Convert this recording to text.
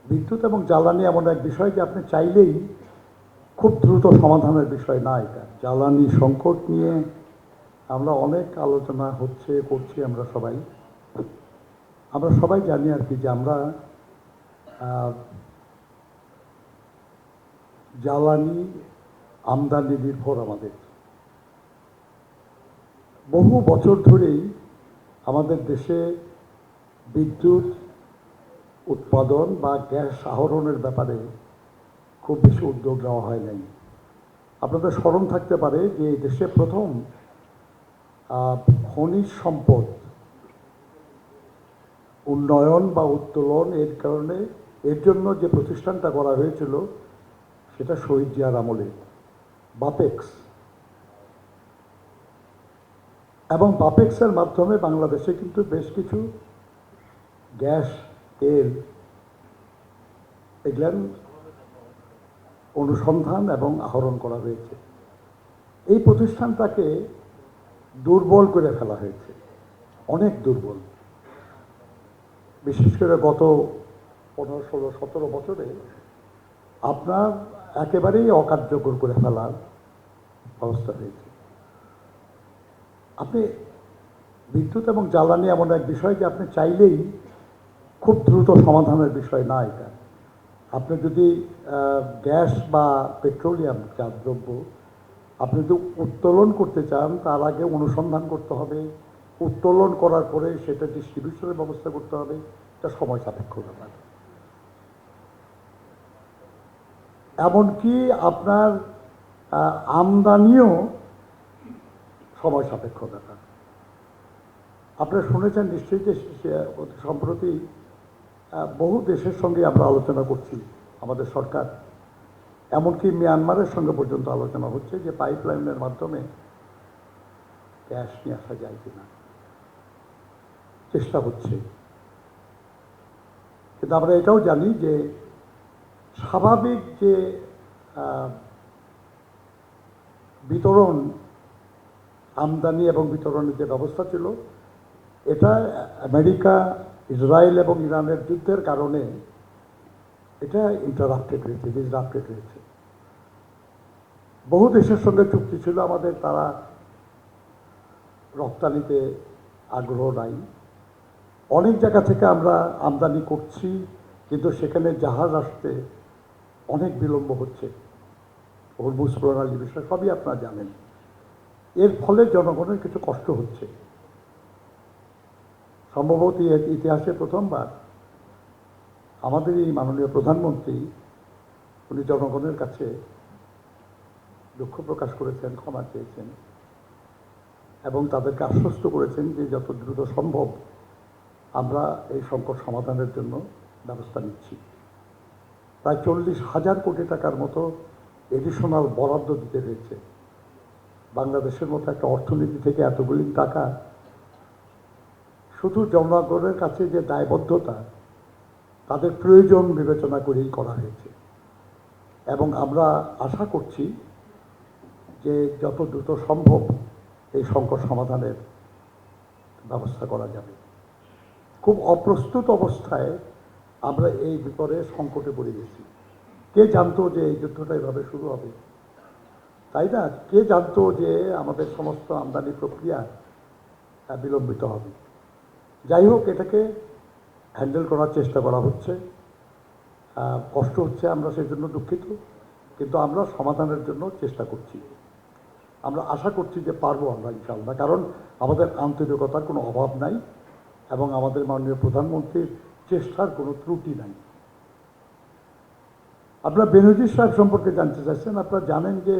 বিদ্যুৎ এবং জ্বালানি এমন এক বিষয় যে আপনি চাইলেই খুব দ্রুত সমাধানের বিষয় না। এটা জ্বালানি সংকট নিয়ে আমরা অনেক আলোচনা করছি। আমরা সবাই জানি আর কি যে আমরা জ্বালানি আমদানি নির্ভর আমাদের। বহু বছর ধরেই আমাদের দেশে বিদ্যুৎ উৎপাদন বা গ্যাস আহরণের ব্যাপারে খুব বেশি উদ্যোগ নেওয়া হয় নাই। আপনাদের স্মরণ থাকতে পারে যে এই দেশে প্রথম খনিজ সম্পদ উন্নয়ন বা উত্তোলন এর জন্য যে প্রতিষ্ঠানটা করা হয়েছিল সেটা শহীদ জিয়ার আমলে, বাপেক্স। এবং বাপেক্সের মাধ্যমে বাংলাদেশে কিন্তু বেশ কিছু গ্যাস, তেল এগুলার অনুসন্ধান এবং আহরণ করা হয়েছে। এই প্রতিষ্ঠানটাকে দুর্বল করে ফেলা হয়েছে, অনেক দুর্বল। বিশেষ করে গত 15, 16, 17 বছরে আপনার একেবারেই অকার্যকর করে ফেলার ব্যবস্থা হয়েছে। আপনি বিদ্যুৎ এবং জ্বালানি এমন এক বিষয় যে আপনি চাইলেই খুব দ্রুত সমাধানের বিষয় না। এটা আপনি যদি গ্যাস বা পেট্রোলিয়াম জাত দ্রব্য আপনি যদি উত্তোলন করতে চান, তার আগে অনুসন্ধান করতে হবে, উত্তোলন করার পরে সেটা ডিস্ট্রিবিউশনের ব্যবস্থা করতে হবে। এটা সময় সাপেক্ষ ব্যাপার। এমনকি আপনার আমদানিও সময় সাপেক্ষ ব্যাপার। আপনারা শুনেছেন নিশ্চয়ই যে সম্প্রতি বহু দেশের সঙ্গে আমরা আলোচনা করছি, আমাদের সরকার, এমনকি মিয়ানমারের সঙ্গে পর্যন্ত আলোচনা হচ্ছে যে পাইপলাইনের মাধ্যমে গ্যাস নিয়ে আসা যায় কিনা, চেষ্টা হচ্ছে। কিন্তু আমরা এটাও জানি যে স্বাভাবিক যে বিতরণ, আমদানি এবং বিতরণের যে ব্যবস্থা ছিল, এটা আমেরিকা, ইসরায়েল এবং ইরানের যুদ্ধের কারণে এটা ডিসরাপ্টেড হয়েছে। বহু দেশের সঙ্গে চুক্তি ছিল আমাদের, তারা রপ্তানিতে আগ্রহ নাই। অনেক জায়গা থেকে আমরা আমদানি করছি, কিন্তু সেখানে জাহাজ আসতে অনেক বিলম্ব হচ্ছে। হরমুজ প্রণালী বিষয় সবই আপনারা জানেন। এর ফলে জনগণের কিছু কষ্ট হচ্ছে। সম্ভবত ইতিহাসে প্রথমবার আমাদের এই মাননীয় প্রধানমন্ত্রী উনি জনগণের কাছে দুঃখ প্রকাশ করেছেন, ক্ষমা চেয়েছেন এবং তাদেরকে আশ্বস্ত করেছেন যে যত দ্রুত সম্ভব আমরা এই সংকট সমাধানের জন্য ব্যবস্থা নিচ্ছি। প্রায় 40,000 কোটি টাকার মতো এডিশনাল বরাদ্দ দিতে হয়েছে। বাংলাদেশের মতো একটা অর্থনীতি থেকে এতগুলি টাকা শুধু জনগণের কাছে যে দায়বদ্ধতা, তাদের প্রয়োজন বিবেচনা করেই করা হয়েছে। এবং আমরা আশা করছি যে যত দ্রুত সম্ভব এই সংকট সমাধানের ব্যবস্থা করা যাবে। খুব অপ্রস্তুত অবস্থায় আমরা এই বিপদে সংকটে পড়ে গেছি। কে জানতো যে এই যুদ্ধটা এভাবে শুরু হবে, তাই না? কে জানতো যে আমাদের সমস্ত আমদানি প্রক্রিয়া বিলম্বিত হবে? যাই হোক, এটাকে হ্যান্ডেল করার চেষ্টা করা হচ্ছে। কষ্ট হচ্ছে, আমরা সেই জন্য দুঃখিত, কিন্তু আমরা সমাধানের জন্য চেষ্টা করছি। আমরা আশা করছি যে পারবো আমরা ইনশাআল্লাহ, কারণ আমাদের আন্তরিকতার কোনো অভাব নাই এবং আমাদের মাননীয় প্রধানমন্ত্রীর চেষ্টার কোনো ত্রুটি নাই। আপনারা বেনজির সাহেব সম্পর্কে জানতে চাইছেন। আপনারা জানেন যে